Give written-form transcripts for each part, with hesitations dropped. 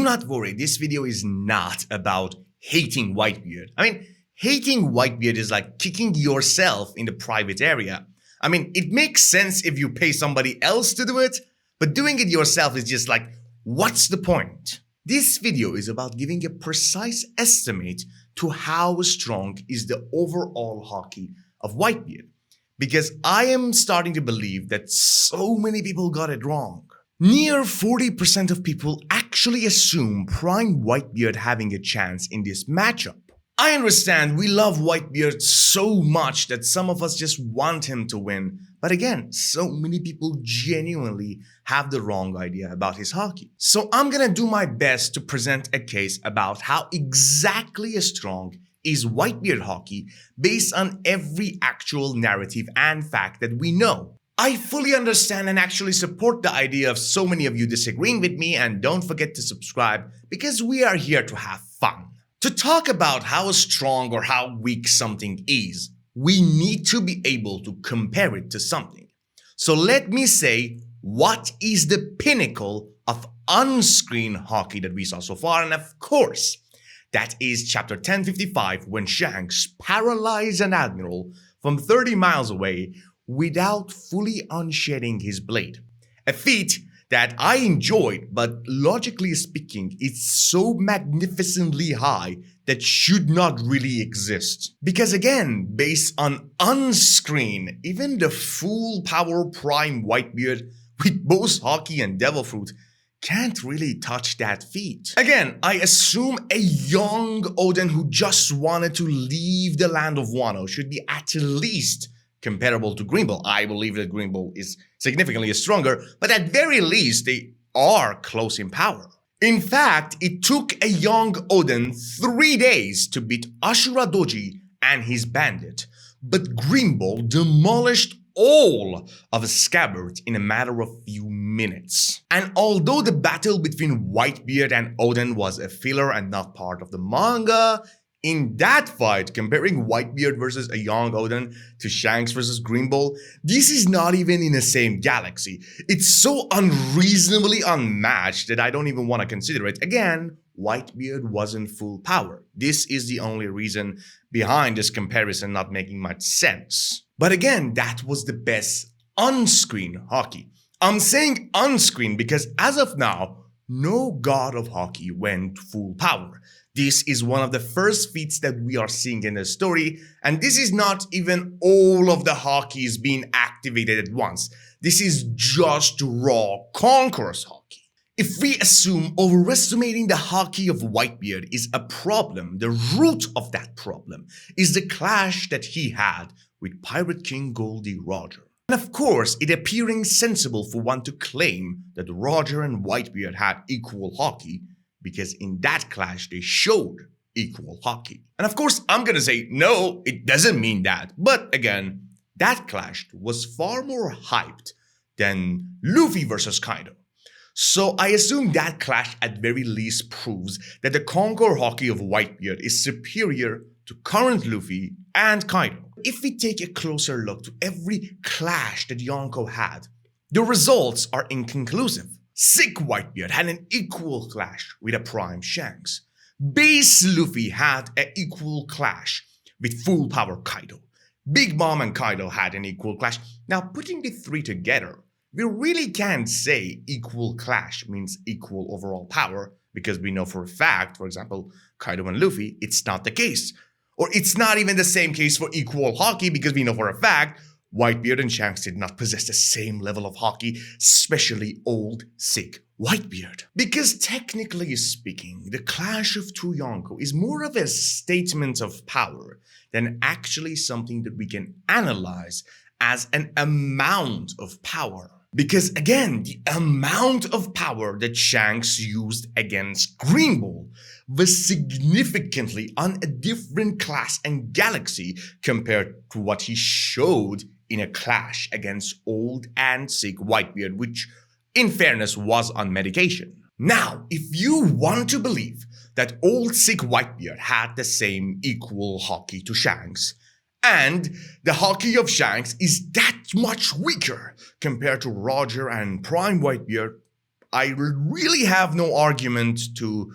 do not worry, this video is not about hating Whitebeard. I mean, hating Whitebeard is like kicking yourself in the private area. I mean, it makes sense if you pay somebody else to do it, but doing it yourself is just like, what's the point? This video is about giving a precise estimate to how strong is the overall Haki of Whitebeard, because I am starting to believe that so many people got it wrong. Near 40% of people actually assume Prime Whitebeard having a chance in this matchup. I understand we love Whitebeard so much that some of us just want him to win, but again, so many people genuinely have the wrong idea about his Haki. So I'm gonna do my best to present a case about how exactly strong is Whitebeard Haki based on every actual narrative and fact that we know. I fully understand and actually support the idea of so many of you disagreeing with me, and don't forget to subscribe because we are here to have fun. To talk about how strong or how weak something is, we need to be able to compare it to something. So let me say, what is the pinnacle of on-screen Haki that we saw so far? And of course, that is chapter 1055, when Shanks paralyzed an admiral from 30 miles away without fully unshedding his blade. A feat that I enjoyed, but logically speaking, it's so magnificently high that should not really exist. Because again, based on on-screen, even the full power Prime Whitebeard with both Haki and Devil Friut can't really touch that feat. Again, I assume a young Oden who just wanted to leave the land of Wano should be at least comparable to Green Bull. I believe that Green Bull is significantly stronger, but at very least they are close in power. In fact, it took a young Oden 3 days to beat Ashura Doji and his bandit, but Green Bull demolished all of Scabbard in a matter of few minutes. And although the battle between Whitebeard and Oden was a filler and not part of the manga, in that fight, comparing Whitebeard versus a young Oden to Shanks versus Green Bull, this is not even in the same galaxy. It's so unreasonably unmatched that I don't even want to consider it. Again, Whitebeard wasn't full power. This is the only reason behind this comparison not making much sense. But again, that was the best on-screen Haki. I'm saying on-screen because as of now, no god of Haki went full power. This is one of the first feats that we are seeing in the story, and this is not even all of the Hakis being activated at once. This is just raw Conqueror's Haki. If we assume overestimating the Haki of Whitebeard is a problem, the root of that problem is the clash that he had with Pirate King Goldie Roger. And of course, it appearing sensible for one to claim that Roger and Whitebeard had equal Haki, because in that clash they showed equal Haki. And of course, I'm gonna say, no, it doesn't mean that. But again, that clash was far more hyped than Luffy versus Kaido. So I assume that clash at very least proves that the Conqueror Haki of Whitebeard is superior to current Luffy and Kaido. If we take a closer look to every clash that Yonko had, the results are inconclusive. Sick Whitebeard had an equal clash with a Prime Shanks. Base Luffy had an equal clash with full power Kaido. Big Mom and Kaido had an equal clash. Now putting the three together, we really can't say equal clash means equal overall power, because we know for a fact, for example, Kaido and Luffy, it's not the case. Or it's not even the same case for equal Haki, because we know for a fact Whitebeard and Shanks did not possess the same level of Haki, especially old, sick Whitebeard. Because technically speaking, the clash of two Yonko is more of a statement of power than actually something that we can analyze as an amount of power. Because again, the amount of power that Shanks used against Green Bull was significantly on a different class and galaxy compared to what he showed in a clash against old and sick Whitebeard, which in fairness was on medication. Now, if you want to believe that old sick Whitebeard had the same equal Haki to Shanks, and the Haki of Shanks is that much weaker compared to Roger and Prime Whitebeard, I really have no argument to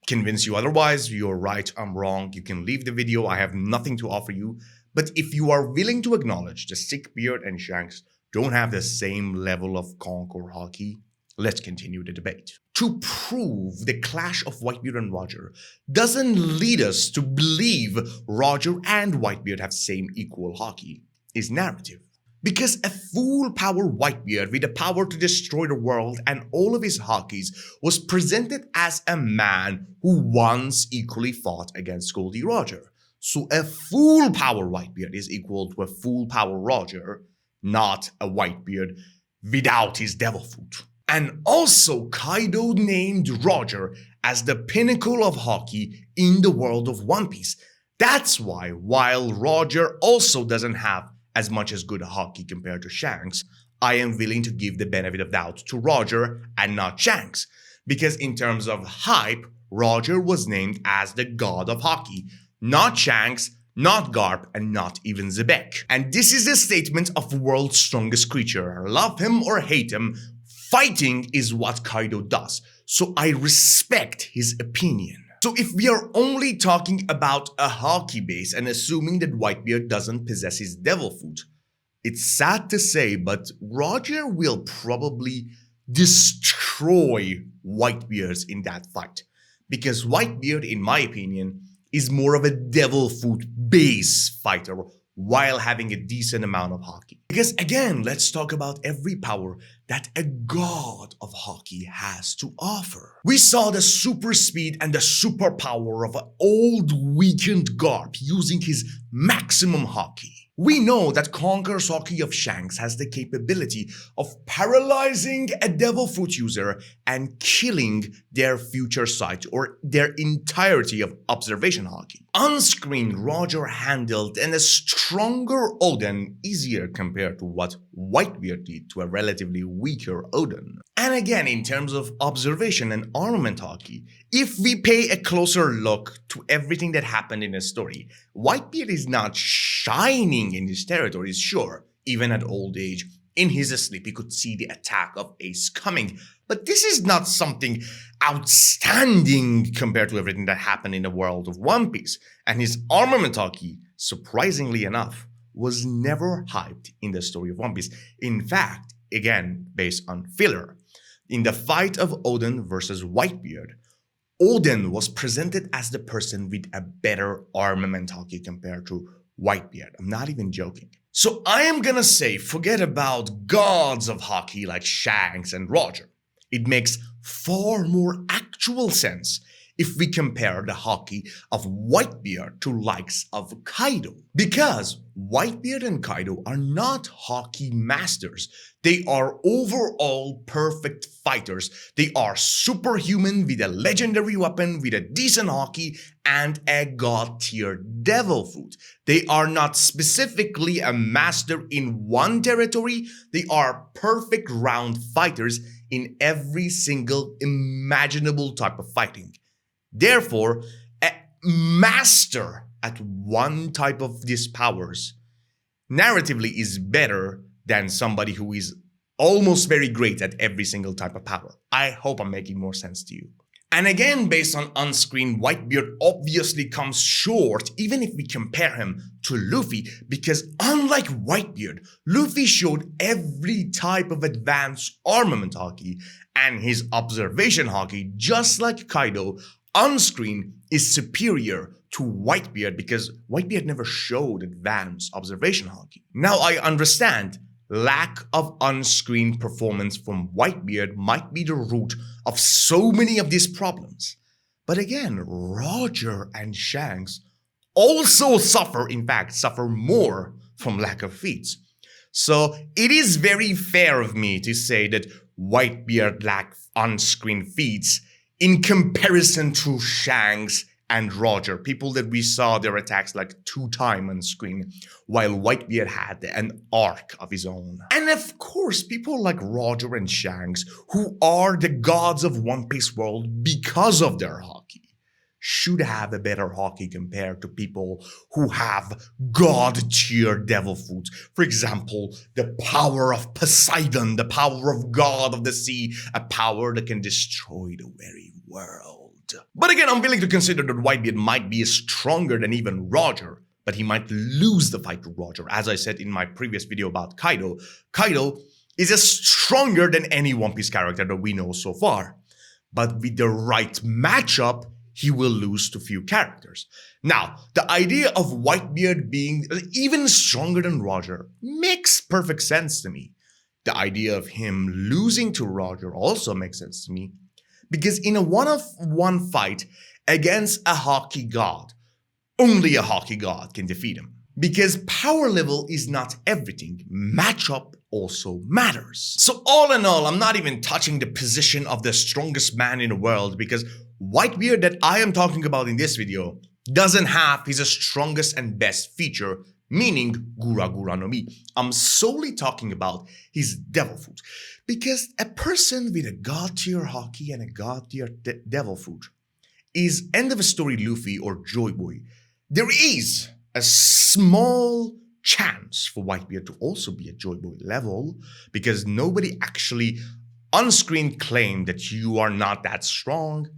convince you otherwise. You're right, I'm wrong. You can leave the video. I have nothing to offer you. But if you are willing to acknowledge that Sickbeard and Shanks don't have the same level of conk or haki, let's continue the debate. To prove the clash of Whitebeard and Roger doesn't lead us to believe Roger and Whitebeard have same equal haki is narrative. Because a full power Whitebeard with the power to destroy the world and all of his hakis was presented as a man who once equally fought against Goldie Roger. So a full power Whitebeard is equal to a full power Roger, not a Whitebeard without his devil fruit. And also Kaido named Roger as the pinnacle of haki in the world of One Piece. That's why, while Roger also doesn't have as much as good haki compared to Shanks, I am willing to give the benefit of doubt to Roger and not Shanks. Because in terms of hype, Roger was named as the god of haki, not Shanks, not Garp, and not even Zebek. And this is a statement of world's strongest creature. Love him or hate him, fighting is what Kaido does. So I respect his opinion. So if we are only talking about a haki base and assuming that Whitebeard doesn't possess his devil fruit, it's sad to say, but Roger will probably destroy Whitebeard in that fight. Because Whitebeard, in my opinion, is more of a devil fruit base fighter while having a decent amount of haki. Because again, let's talk about every power that a god of haki has to offer. We saw the super speed and the superpower of an old weakened Garp using his maximum haki. We know that Conqueror's Haki of Shanks has the capability of paralyzing a devil fruit user and killing their future sight or their entirety of observation haki. On screen, Roger handled and a stronger Oden easier compared to what Whitebeard did to a relatively weaker Oden. And again, in terms of observation and armament haki, if we pay a closer look to everything that happened in the story, Whitebeard is not shining in his territories, sure. Even at old age, in his sleep, he could see the attack of Ace coming. But this is not something outstanding compared to everything that happened in the world of One Piece. And his armament haki, surprisingly enough, was never hyped in the story of One Piece. In fact, again, based on filler, in the fight of Oden versus Whitebeard, Oden was presented as the person with a better armament haki compared to Whitebeard. I'm not even joking. So I am gonna say, forget about gods of haki like Shanks and Roger. It makes far more actual sense if we compare the haki of Whitebeard to likes of Kaido. Because Whitebeard and Kaido are not haki masters. They are overall perfect fighters. They are superhuman with a legendary weapon, with a decent haki, and a god tier devil fruit. They are not specifically a master in one territory. They are perfect round fighters in every single imaginable type of fighting. Therefore, a master at one type of these powers narratively is better than somebody who is almost very great at every single type of power. I hope I'm making more sense to you. And again, based on screen, Whitebeard obviously comes short even if we compare him to Luffy, because unlike Whitebeard, Luffy showed every type of advanced armament haki, and his observation haki, just like Kaido, on screen is superior to Whitebeard because Whitebeard never showed advanced observation haki. Now I understand lack of on-screen performance from Whitebeard might be the root of so many of these problems. But again, Roger and Shanks also suffer more from lack of feats. So it is very fair of me to say that Whitebeard lacks on-screen feats in comparison to Shanks and Roger, people that we saw their attacks like 2 times on screen, while Whitebeard had an arc of his own. And of course, people like Roger and Shanks, who are the gods of One Piece world because of their haki. should have a better Haki compared to people who have god-tier devil fruit. For example, the power of Poseidon, the power of God of the sea, a power that can destroy the very world. But again, I'm willing to consider that Whitebeard might be stronger than even Roger, but he might lose the fight to Roger. As I said in my previous video about Kaido, Kaido is stronger than any One Piece character that we know so far. But with the right matchup, he will lose to few characters. Now, the idea of Whitebeard being even stronger than Roger makes perfect sense to me. The idea of him losing to Roger also makes sense to me, because in a one-on-one fight against a Haki god, only a Haki god can defeat him. Because power level is not everything, matchup also matters. So all in all, I'm not even touching the position of the strongest man in the world, because Whitebeard that I am talking about in this video doesn't have his strongest and best feature, meaning Gura Gura no Mi. I'm solely talking about his devil fruit, because a person with a god tier Haki and a god tier devil fruit is end of a story Luffy or Joy Boy. There is a small chance for Whitebeard to also be a Joy Boy level, because nobody actually on screen claimed that you are not that strong.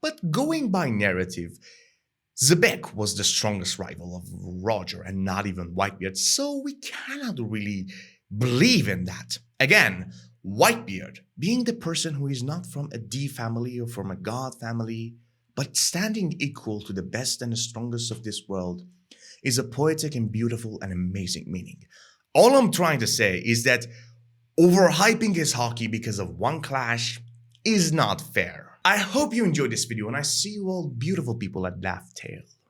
But going by narrative, Zebek was the strongest rival of Roger and not even Whitebeard, so we cannot really believe in that. Again, Whitebeard, being the person who is not from a D family or from a god family, but standing equal to the best and the strongest of this world, is a poetic and beautiful and amazing meaning. All I'm trying to say is that overhyping his Haki because of one clash is not fair. I hope you enjoyed this video, and I see you all beautiful people at Laugh Tale.